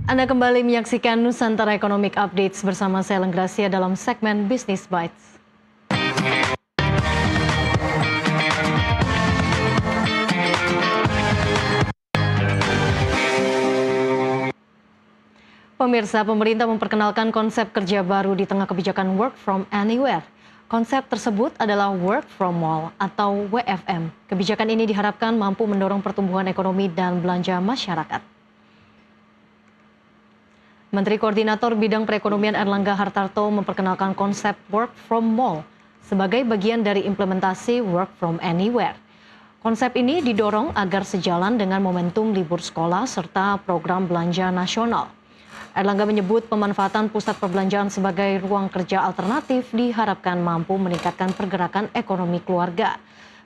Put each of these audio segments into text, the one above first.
Anda kembali menyaksikan Nusantara Economic Updates bersama saya Lenggracia dalam segmen Business Bites. Pemirsa, pemerintah memperkenalkan konsep kerja baru di tengah kebijakan Work from Anywhere. Konsep tersebut adalah Work from Mall atau WFM. Kebijakan ini diharapkan mampu mendorong pertumbuhan ekonomi dan belanja masyarakat. Menteri Koordinator Bidang Perekonomian Erlangga Hartarto memperkenalkan konsep Work from Mall sebagai bagian dari implementasi Work from Anywhere. Konsep ini didorong agar sejalan dengan momentum libur sekolah serta program belanja nasional. Erlangga menyebut pemanfaatan pusat perbelanjaan sebagai ruang kerja alternatif diharapkan mampu meningkatkan pergerakan ekonomi keluarga.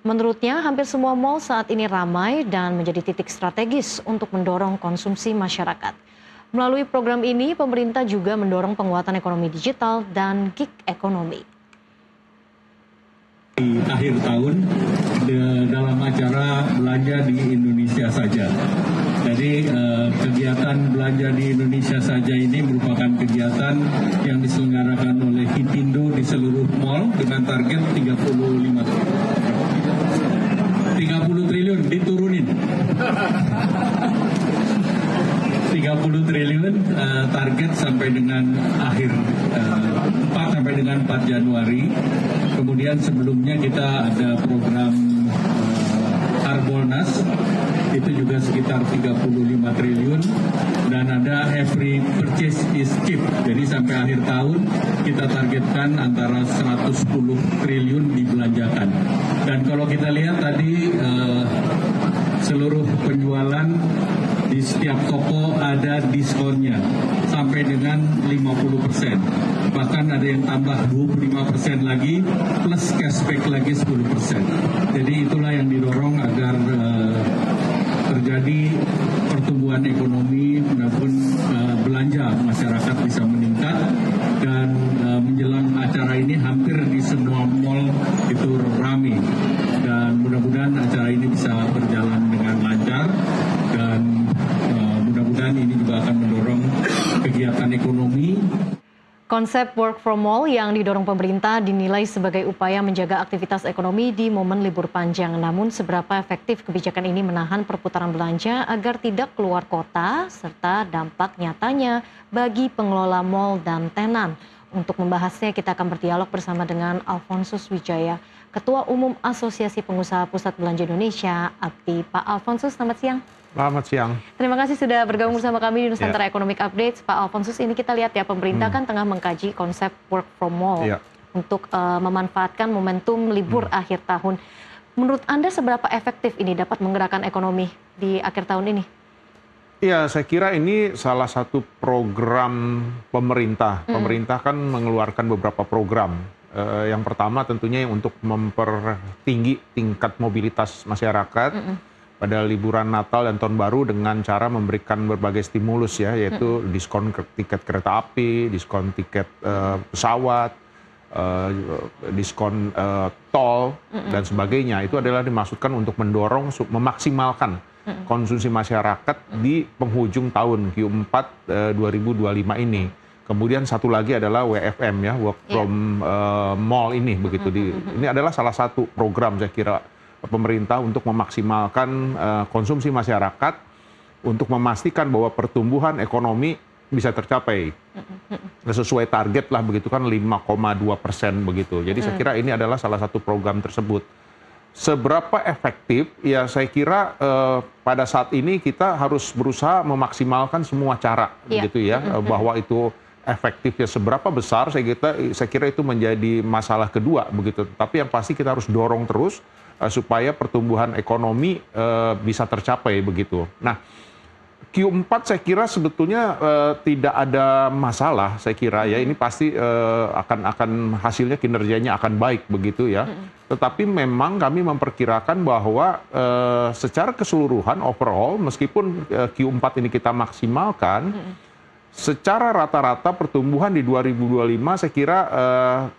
Menurutnya, hampir semua mal saat ini ramai dan menjadi titik strategis untuk mendorong konsumsi masyarakat. Melalui program ini, pemerintah juga mendorong penguatan ekonomi digital dan gig ekonomi. Di akhir tahun dalam acara belanja di Indonesia saja. Jadi kegiatan belanja di Indonesia saja ini merupakan kegiatan yang diselenggarakan oleh Hipindo di seluruh mal dengan target 30 triliun diturunin. 30 triliun target sampai dengan akhir 4 Januari. Kemudian sebelumnya kita ada program Harbolnas, itu juga sekitar 35 triliun, dan ada every purchase is cheap. Jadi sampai akhir tahun kita targetkan antara 110 triliun dibelanjakan. Dan kalau kita lihat tadi seluruh penjualan di setiap toko ada diskonnya sampai dengan 50%. Bahkan ada yang tambah 25% lagi plus cashback lagi 10%. Jadi itulah yang didorong agar terjadi pertumbuhan ekonomi maupun belanja masyarakat bisa meningkat, dan menjelang acara ini hampir di semua mal itu ramai, dan mudah-mudahan acara ini bisa berjalan dengan lancar, dan mudah-mudahan ini juga akan mendorong kegiatan ekonomi. Konsep work from mall yang didorong pemerintah dinilai sebagai upaya menjaga aktivitas ekonomi di momen libur panjang. Namun seberapa efektif kebijakan ini menahan perputaran belanja agar tidak keluar kota, serta dampak nyatanya bagi pengelola mall dan tenan. Untuk membahasnya kita akan berdialog bersama dengan Alfonsus Wijaya, Ketua Umum Asosiasi Pengusaha Pusat Belanja Indonesia, APBI. Pak Alfonsus, selamat siang. Selamat siang. Terima kasih sudah bergabung bersama kami di Nusantara Economic Updates. Pak Alfonsus, ini kita lihat ya, pemerintah kan tengah mengkaji konsep work from mall untuk memanfaatkan momentum libur akhir tahun. Menurut Anda seberapa efektif ini dapat menggerakkan ekonomi di akhir tahun ini? Iya, saya kira ini salah satu program pemerintah. Pemerintah kan mengeluarkan beberapa program. Yang pertama tentunya untuk mempertinggi tingkat mobilitas masyarakat pada liburan Natal dan Tahun Baru dengan cara memberikan berbagai stimulus ya, yaitu diskon tiket kereta api, diskon tiket pesawat, diskon tol dan sebagainya. Itu adalah dimaksudkan untuk mendorong, memaksimalkan konsumsi masyarakat di penghujung tahun Q4 2025 ini. Kemudian satu lagi adalah WFM ya, Work from Mall ini begitu. Ini adalah salah satu program saya kira pemerintah untuk memaksimalkan konsumsi masyarakat untuk memastikan bahwa pertumbuhan ekonomi bisa tercapai sesuai target lah begitu kan 5,2% begitu. Jadi saya kira ini adalah salah satu program tersebut. Seberapa efektif ya saya kira pada saat ini kita harus berusaha memaksimalkan semua cara begitu ya, bahwa itu efektifnya seberapa besar saya kira itu menjadi masalah kedua begitu. Tapi yang pasti kita harus dorong terus supaya pertumbuhan ekonomi bisa tercapai begitu. Nah, Q4 saya kira sebetulnya tidak ada masalah saya kira ya, ini pasti akan hasilnya kinerjanya akan baik begitu ya. Tetapi memang kami memperkirakan bahwa secara keseluruhan overall meskipun Q4 ini kita maksimalkan, secara rata-rata pertumbuhan di 2025 saya kira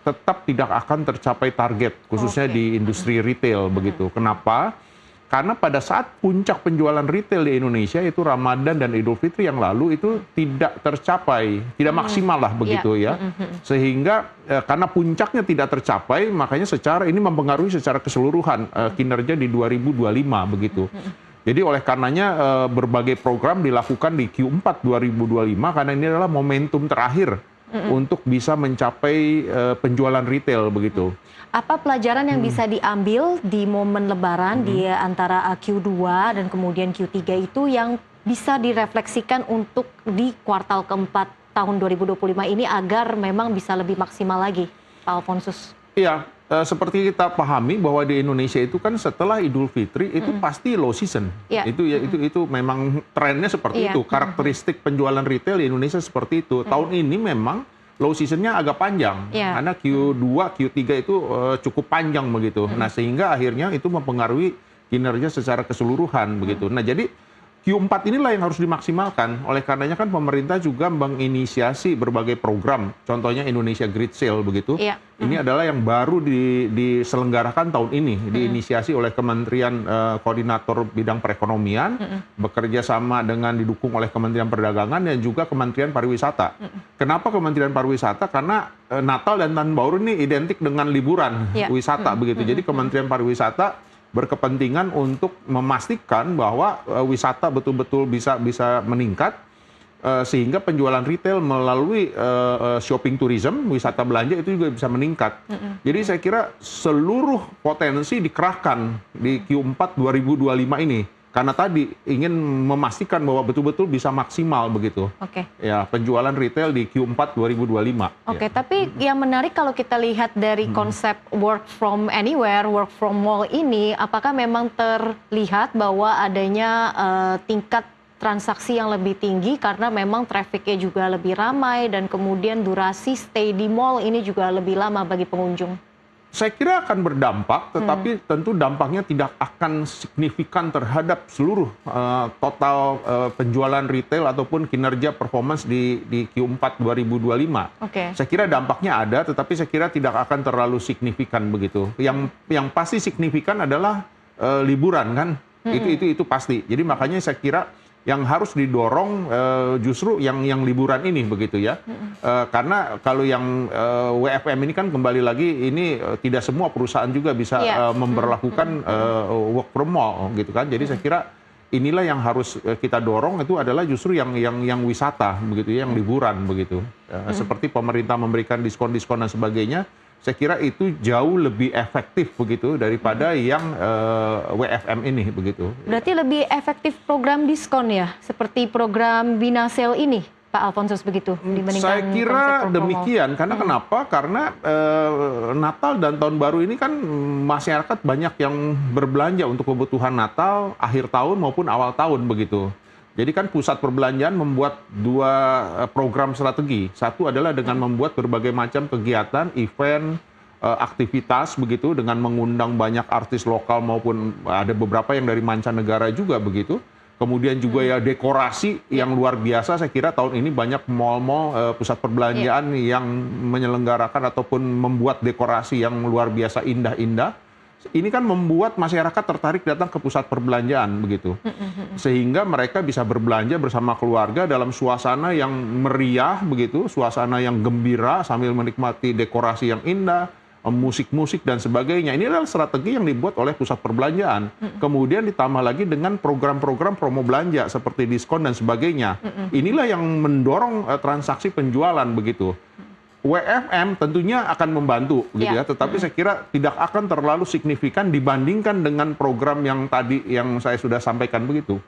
tetap tidak akan tercapai target, khususnya di industri retail begitu. Kenapa? Karena pada saat puncak penjualan retail di Indonesia itu Ramadan dan Idul Fitri yang lalu itu tidak tercapai, tidak maksimal lah begitu ya. Sehingga karena puncaknya tidak tercapai, makanya ini mempengaruhi secara keseluruhan kinerja di 2025 begitu. Jadi oleh karenanya berbagai program dilakukan di Q4 2025 karena ini adalah momentum terakhir untuk bisa mencapai penjualan retail begitu. Apa pelajaran yang bisa diambil di momen Lebaran di antara Q2 dan kemudian Q3 itu yang bisa direfleksikan untuk di kuartal keempat tahun 2025 ini agar memang bisa lebih maksimal lagi, Pak Alfonsus? Iya, seperti kita pahami bahwa di Indonesia itu kan setelah Idul Fitri itu pasti low season. Yeah. Itu memang trennya seperti itu. Karakteristik penjualan retail di Indonesia seperti itu. Tahun ini memang low seasonnya agak panjang, karena Q2, Q3 itu cukup panjang begitu. Nah sehingga akhirnya itu mempengaruhi kinerja secara keseluruhan begitu. Nah jadi Q4 inilah yang harus dimaksimalkan. Oleh karenanya kan pemerintah juga menginisiasi berbagai program, contohnya Indonesia Great Sale begitu. Ini adalah yang baru diselenggarakan tahun ini, diinisiasi oleh Kementerian Koordinator Bidang Perekonomian, bekerja sama dengan didukung oleh Kementerian Perdagangan dan juga Kementerian Pariwisata. Kenapa Kementerian Pariwisata? Karena Natal dan Tahun Baru ini identik dengan liburan wisata begitu. Jadi Kementerian Pariwisata berkepentingan untuk memastikan bahwa wisata betul-betul bisa meningkat sehingga penjualan retail melalui shopping tourism, wisata belanja itu juga bisa meningkat. Jadi saya kira seluruh potensi dikerahkan di Q4 2025 ini. Karena tadi ingin memastikan bahwa betul-betul bisa maksimal begitu. Ya, penjualan retail di Q4 2025. Tapi yang menarik kalau kita lihat dari konsep work from anywhere, work from mall ini, apakah memang terlihat bahwa adanya tingkat transaksi yang lebih tinggi karena memang trafficnya juga lebih ramai dan kemudian durasi stay di mall ini juga lebih lama bagi pengunjung? Saya kira akan berdampak, tetapi tentu dampaknya tidak akan signifikan terhadap seluruh total penjualan retail ataupun kinerja performance di Q4 2025. Saya kira dampaknya ada, tetapi saya kira tidak akan terlalu signifikan begitu. Yang pasti signifikan adalah liburan kan, itu pasti. Jadi makanya saya kira yang harus didorong justru yang liburan ini begitu ya. Karena kalau yang WFM ini kan kembali lagi ini tidak semua perusahaan juga bisa memberlakukan work from mall gitu kan. Jadi saya kira inilah yang harus kita dorong itu adalah justru yang wisata begitu ya, yang liburan begitu. Seperti pemerintah memberikan diskon-diskon dan sebagainya. Saya kira itu jauh lebih efektif begitu daripada yang WFM ini begitu. Berarti lebih efektif program diskon ya, seperti program Bina Sale ini, Pak Alfonsus begitu dibandingkan. Saya kira demikian. Karena kenapa? Karena Natal dan Tahun Baru ini kan masyarakat banyak yang berbelanja untuk kebutuhan Natal, akhir tahun maupun awal tahun begitu. Jadi kan pusat perbelanjaan membuat dua program strategi. Satu adalah dengan membuat berbagai macam kegiatan, event, aktivitas begitu dengan mengundang banyak artis lokal maupun ada beberapa yang dari mancanegara juga begitu. Kemudian juga ya dekorasi yang luar biasa. Saya kira tahun ini banyak mal-mal, pusat perbelanjaan yang menyelenggarakan ataupun membuat dekorasi yang luar biasa indah-indah. Ini kan membuat masyarakat tertarik datang ke pusat perbelanjaan begitu. Sehingga mereka bisa berbelanja bersama keluarga dalam suasana yang meriah begitu, suasana yang gembira sambil menikmati dekorasi yang indah, musik-musik dan sebagainya. Ini adalah strategi yang dibuat oleh pusat perbelanjaan. Kemudian ditambah lagi dengan program-program promo belanja seperti diskon dan sebagainya. Inilah yang mendorong transaksi penjualan begitu. WFM tentunya akan membantu gitu ya, tetapi saya kira tidak akan terlalu signifikan dibandingkan dengan program yang tadi yang saya sudah sampaikan begitu.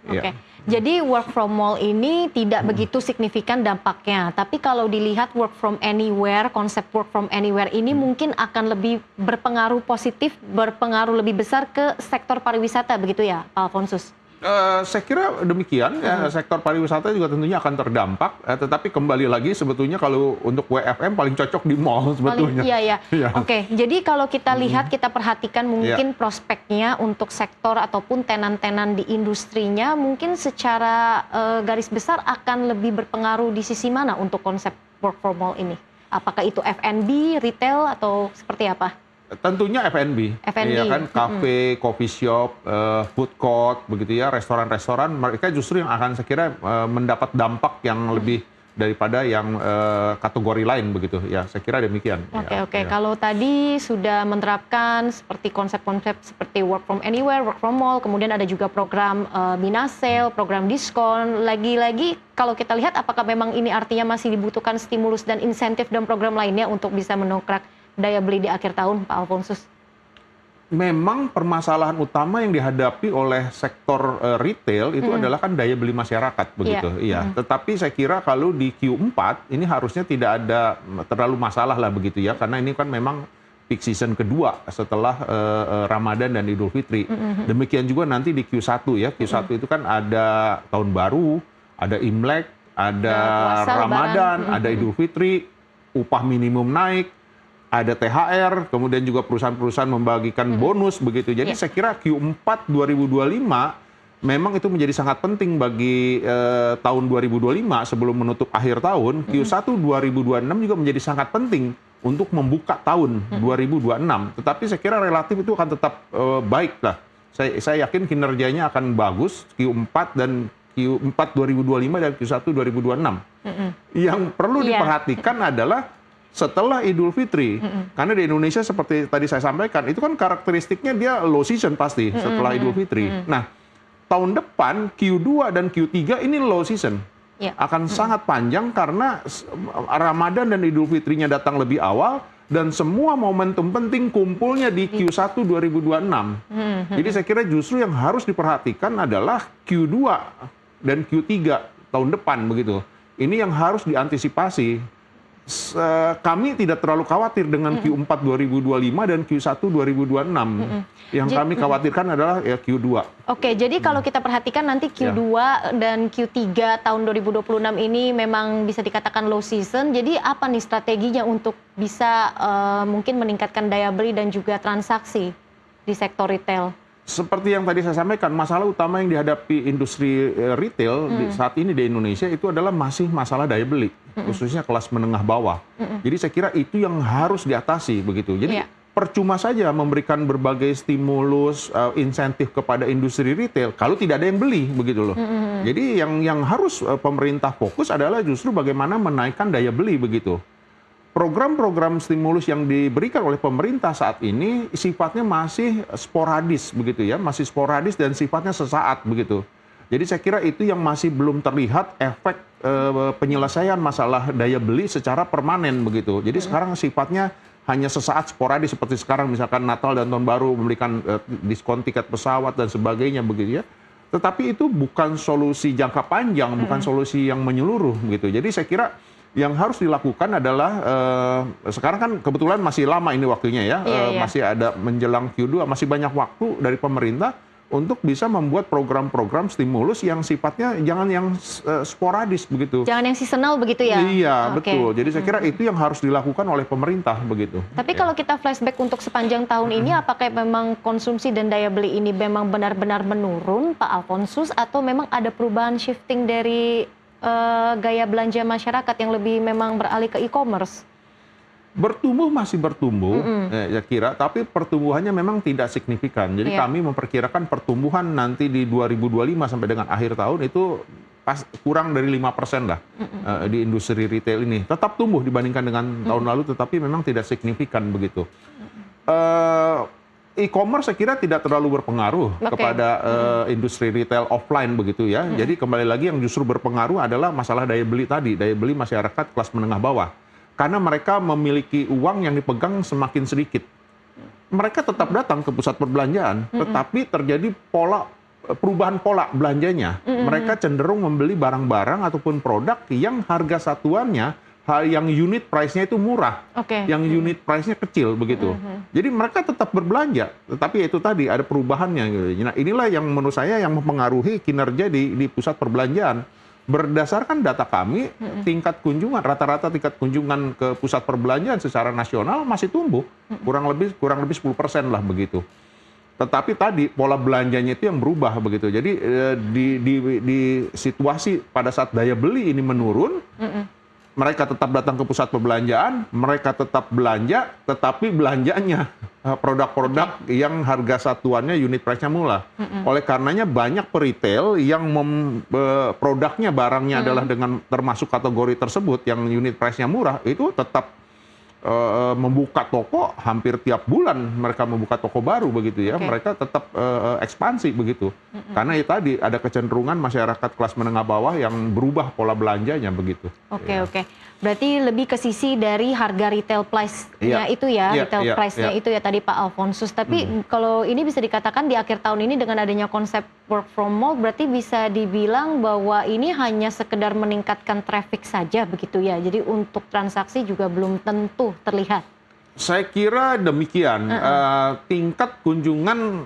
Jadi work from mall ini tidak begitu signifikan dampaknya, tapi kalau dilihat work from anywhere, konsep work from anywhere ini mungkin akan lebih berpengaruh positif, berpengaruh lebih besar ke sektor pariwisata begitu ya, Pak Alfonsus? Saya kira demikian, ya, sektor pariwisata juga tentunya akan terdampak, tetapi kembali lagi sebetulnya kalau untuk WFM paling cocok di mall sebetulnya. Iya. Jadi kalau kita lihat, kita perhatikan mungkin prospeknya untuk sektor ataupun tenan-tenan di industrinya mungkin secara garis besar akan lebih berpengaruh di sisi mana untuk konsep work from mall ini? Apakah itu F&B, retail, atau seperti apa? Tentunya F&B, F&B. ya kan, kafe, coffee shop, food court, begitu ya, restoran-restoran, mereka justru yang akan saya kira mendapat dampak yang lebih daripada yang kategori lain begitu ya, saya kira demikian. Oke. Ya. Kalau tadi sudah menerapkan seperti konsep-konsep seperti work from anywhere, work from mall, kemudian ada juga program Mina Sale, program diskon. Lagi-lagi kalau kita lihat apakah memang ini artinya masih dibutuhkan stimulus dan insentif dan program lainnya untuk bisa mendongkrak daya beli di akhir tahun, Pak Alfonsus? Memang permasalahan utama yang dihadapi oleh sektor retail itu adalah kan daya beli masyarakat begitu. Iya. Tetapi saya kira kalau di Q4 ini harusnya tidak ada terlalu masalah lah begitu ya, karena ini kan memang peak season kedua setelah Ramadan dan Idul Fitri. Demikian juga nanti di Q1 ya. Q1 itu kan ada tahun baru, ada Imlek, ada puasa, Ramadan, Lebaran. ada Idul Fitri, upah minimum naik, ada THR, kemudian juga perusahaan-perusahaan membagikan bonus begitu. Jadi saya kira Q4 2025 memang itu menjadi sangat penting bagi tahun 2025 sebelum menutup akhir tahun. Q1 2026 juga menjadi sangat penting untuk membuka tahun 2026. Tetapi saya kira relatif itu akan tetap baik lah. Saya yakin kinerjanya akan bagus Q4 dan Q4 2025 dan Q1 2026. Yang perlu diperhatikan adalah setelah Idul Fitri, karena di Indonesia seperti tadi saya sampaikan, itu kan karakteristiknya dia low season pasti setelah Idul Fitri. Nah, tahun depan Q2 dan Q3 ini low season. Akan sangat panjang karena Ramadan dan Idul Fitrinya datang lebih awal dan semua momentum penting kumpulnya di Q1 2026. Jadi saya kira justru yang harus diperhatikan adalah Q2 dan Q3 tahun depan begitu. Ini yang harus diantisipasi. Kami tidak terlalu khawatir dengan Q4 2025 dan Q1 2026. Yang kami khawatirkan adalah ya Q2. Oke, jadi kalau kita perhatikan nanti Q2 dan Q3 tahun 2026 ini memang bisa dikatakan low season. Jadi apa nih strateginya untuk bisa mungkin meningkatkan daya beli dan juga transaksi di sektor retail? Seperti yang tadi saya sampaikan, masalah utama yang dihadapi industri retail saat ini di Indonesia itu adalah masih masalah daya beli, khususnya kelas menengah bawah. Jadi saya kira itu yang harus diatasi begitu. Jadi percuma saja memberikan berbagai stimulus, insentif kepada industri retail kalau tidak ada yang beli begitu loh. Jadi yang harus pemerintah fokus adalah justru bagaimana menaikkan daya beli begitu. Program-program stimulus yang diberikan oleh pemerintah saat ini sifatnya masih sporadis begitu ya, masih sporadis dan sifatnya sesaat begitu. Jadi saya kira itu yang masih belum terlihat efek penyelesaian masalah daya beli secara permanen begitu. Jadi sekarang sifatnya hanya sesaat sporadis seperti sekarang misalkan Natal dan Tahun Baru memberikan diskon tiket pesawat dan sebagainya begitu ya. Tetapi itu bukan solusi jangka panjang, bukan solusi yang menyeluruh begitu. Jadi saya kira yang harus dilakukan adalah sekarang kan kebetulan masih lama ini waktunya ya, masih ada menjelang Q2, masih banyak waktu dari pemerintah untuk bisa membuat program-program stimulus yang sifatnya jangan yang sporadis begitu. Jangan yang seasonal begitu ya? Iya, betul. Jadi saya kira itu yang harus dilakukan oleh pemerintah begitu. Tapi kalau kita flashback untuk sepanjang tahun ini, apakah memang konsumsi dan daya beli ini memang benar-benar menurun, Pak Alfonsus, atau memang ada perubahan shifting dari gaya belanja masyarakat yang lebih memang beralih ke e-commerce? Bertumbuh masih bertumbuh, ya kira, tapi pertumbuhannya memang tidak signifikan. Jadi kami memperkirakan pertumbuhan nanti di 2025 sampai dengan akhir tahun itu kurang dari 5% lah di industri retail ini. Tetap tumbuh dibandingkan dengan tahun lalu, tetapi memang tidak signifikan begitu. E-commerce saya kira tidak terlalu berpengaruh kepada industri retail offline begitu ya. Jadi kembali lagi yang justru berpengaruh adalah masalah daya beli tadi, daya beli masyarakat kelas menengah bawah. Karena mereka memiliki uang yang dipegang semakin sedikit. Mereka tetap datang ke pusat perbelanjaan, tetapi terjadi perubahan pola belanjanya. Mereka cenderung membeli barang-barang ataupun produk yang harga satuannya yang unit price-nya itu murah, yang unit price-nya kecil begitu. Jadi mereka tetap berbelanja, tetapi itu tadi ada perubahannya. Gitu. Nah inilah yang menurut saya yang mempengaruhi kinerja di pusat perbelanjaan. Berdasarkan data kami, tingkat kunjungan rata-rata tingkat kunjungan ke pusat perbelanjaan secara nasional masih tumbuh, kurang lebih 10% lah begitu. Tetapi tadi pola belanjanya itu yang berubah begitu. Jadi di situasi pada saat daya beli ini menurun. mereka tetap datang ke pusat perbelanjaan, mereka tetap belanja, tetapi belanjanya produk-produk yang harga satuannya unit price-nya murah. Oleh karenanya banyak peritel yang produknya, barangnya adalah dengan termasuk kategori tersebut yang unit price-nya murah, itu tetap membuka toko hampir tiap bulan, mereka membuka toko baru begitu ya. Mereka tetap ekspansi begitu. Karena ya tadi ada kecenderungan masyarakat kelas menengah bawah yang berubah pola belanjanya begitu. Oke. Berarti lebih ke sisi dari harga retail price-nya itu ya, retail price-nya itu ya tadi Pak Alfonsus. Tapi kalau ini bisa dikatakan di akhir tahun ini dengan adanya konsep work from mall, berarti bisa dibilang bahwa ini hanya sekedar meningkatkan traffic saja begitu ya. Jadi untuk transaksi juga belum tentu terlihat. Saya kira demikian. Tingkat kunjungan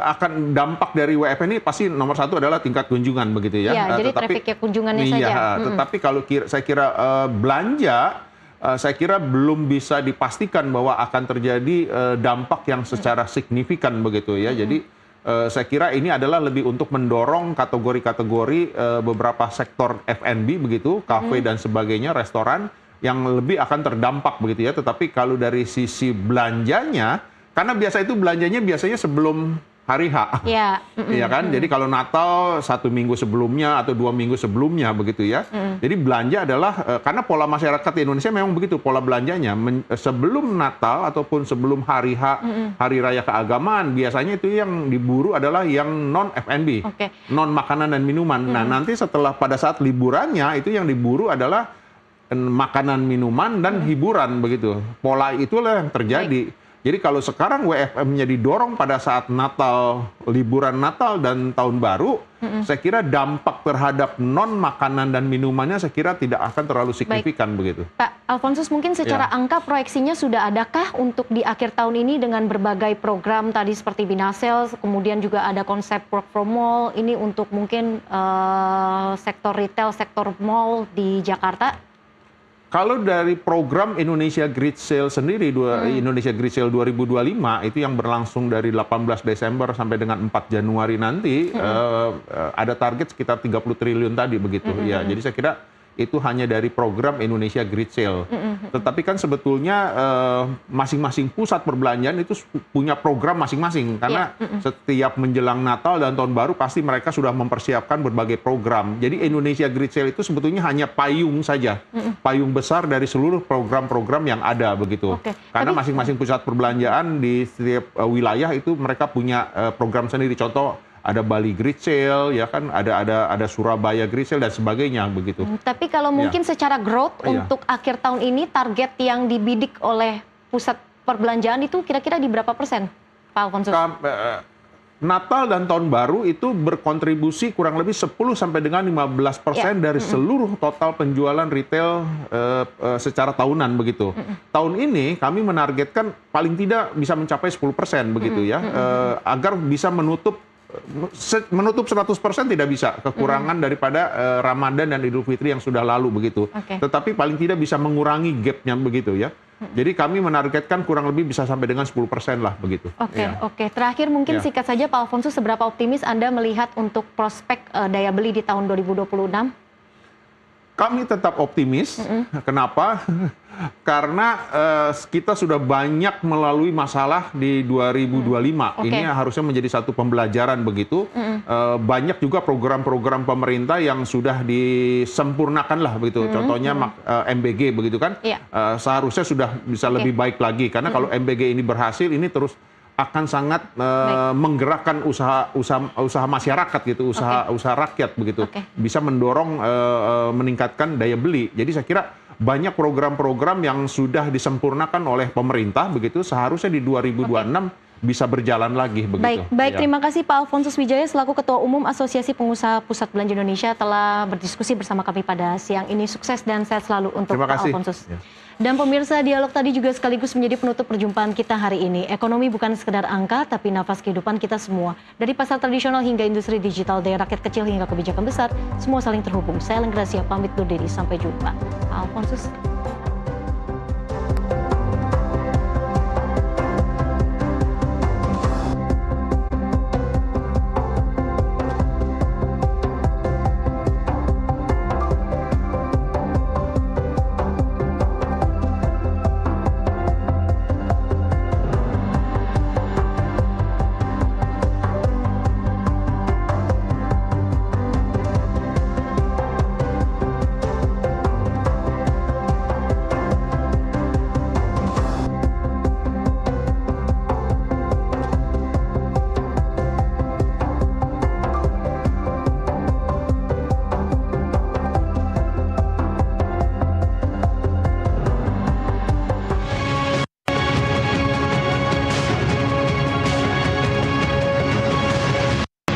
akan dampak dari WFH ini pasti nomor satu adalah tingkat kunjungan begitu ya. Iya, jadi trafficnya kunjungannya saja. Tetapi kalau saya kira belanja, saya kira belum bisa dipastikan bahwa akan terjadi dampak yang secara signifikan begitu ya. Jadi saya kira ini adalah lebih untuk mendorong kategori-kategori beberapa sektor F&B begitu, kafe dan sebagainya, restoran, yang lebih akan terdampak begitu ya. Tetapi kalau dari sisi belanjanya, karena belanjanya biasanya sebelum hari H, ya kan? Jadi kalau Natal 1 minggu sebelumnya atau 2 minggu sebelumnya begitu ya. Jadi belanja adalah karena pola masyarakat di Indonesia memang begitu pola belanjanya sebelum Natal ataupun sebelum hari H, hari raya keagamaan, biasanya itu yang diburu adalah yang non F&B, non makanan dan minuman. Nah nanti setelah pada saat liburannya itu yang diburu adalah makanan, minuman, dan hiburan begitu. Pola itulah yang terjadi. Jadi kalau sekarang WFM-nya didorong pada saat Natal, liburan Natal dan Tahun Baru, saya kira dampak terhadap non-makanan dan minumannya saya kira tidak akan terlalu signifikan begitu. Pak Alfonsus, mungkin secara angka proyeksinya sudah adakah untuk di akhir tahun ini dengan berbagai program tadi seperti Binasel, kemudian juga ada konsep work from mall, ini untuk mungkin sektor retail, sektor mall di Jakarta? Kalau dari program Indonesia Great Sale sendiri, Indonesia Great Sale 2025, itu yang berlangsung dari 18 Desember sampai dengan 4 Januari nanti, ada target sekitar 30 triliun tadi begitu. Ya, jadi saya kira itu hanya dari program Indonesia Great Sale. Tetapi kan sebetulnya masing-masing pusat perbelanjaan itu punya program masing-masing. Karena setiap menjelang Natal dan Tahun Baru pasti mereka sudah mempersiapkan berbagai program. Jadi Indonesia Great Sale itu sebetulnya hanya payung saja. Payung besar dari seluruh program-program yang ada begitu. Karena masing-masing pusat perbelanjaan di setiap wilayah itu mereka punya program sendiri. Contoh, ada Bali Great Sale, ya kan, ada Surabaya Great Sale dan sebagainya begitu. Tapi kalau mungkin secara growth untuk akhir tahun ini target yang dibidik oleh pusat perbelanjaan itu kira-kira di berapa persen, Pak Alfonsus? Natal dan Tahun Baru itu berkontribusi kurang lebih 10 sampai dengan 15% dari seluruh total penjualan retail secara tahunan begitu. Tahun ini kami menargetkan paling tidak bisa mencapai 10% begitu ya, agar bisa menutup 100% tidak bisa, kekurangan daripada Ramadan dan Idul Fitri yang sudah lalu begitu. Tetapi paling tidak bisa mengurangi gap-nya begitu ya. Jadi kami menargetkan kurang lebih bisa sampai dengan 10% lah begitu. Oke. Terakhir mungkin singkat saja Pak Alfonsus, seberapa optimis Anda melihat untuk prospek daya beli di tahun 2026? Kami tetap optimis. Kenapa? Karena kita sudah banyak melalui masalah di 2025. Ini harusnya menjadi satu pembelajaran begitu. Banyak juga program-program pemerintah yang sudah disempurnakan lah begitu. Contohnya MBG begitu kan. Seharusnya sudah bisa lebih baik lagi. Karena kalau MBG ini berhasil, ini terus akan sangat menggerakkan usaha masyarakat gitu, usaha rakyat begitu, bisa mendorong meningkatkan daya beli. Jadi saya kira banyak program-program yang sudah disempurnakan oleh pemerintah begitu, seharusnya di 2026 bisa berjalan lagi begitu. Baik, terima kasih Pak Alfonsus Wijaya selaku Ketua Umum Asosiasi Pengusaha Pusat Belanja Indonesia telah berdiskusi bersama kami pada siang ini. Sukses dan sehat selalu untuk Pak Alfonsus. Dan pemirsa, dialog tadi juga sekaligus menjadi penutup perjumpaan kita hari ini. Ekonomi bukan sekedar angka, tapi nafas kehidupan kita semua. Dari pasar tradisional hingga industri digital, dari rakyat kecil hingga kebijakan besar, semua saling terhubung. Saya Lenggracia pamit undur diri, sampai jumpa. Pak Alfonsus.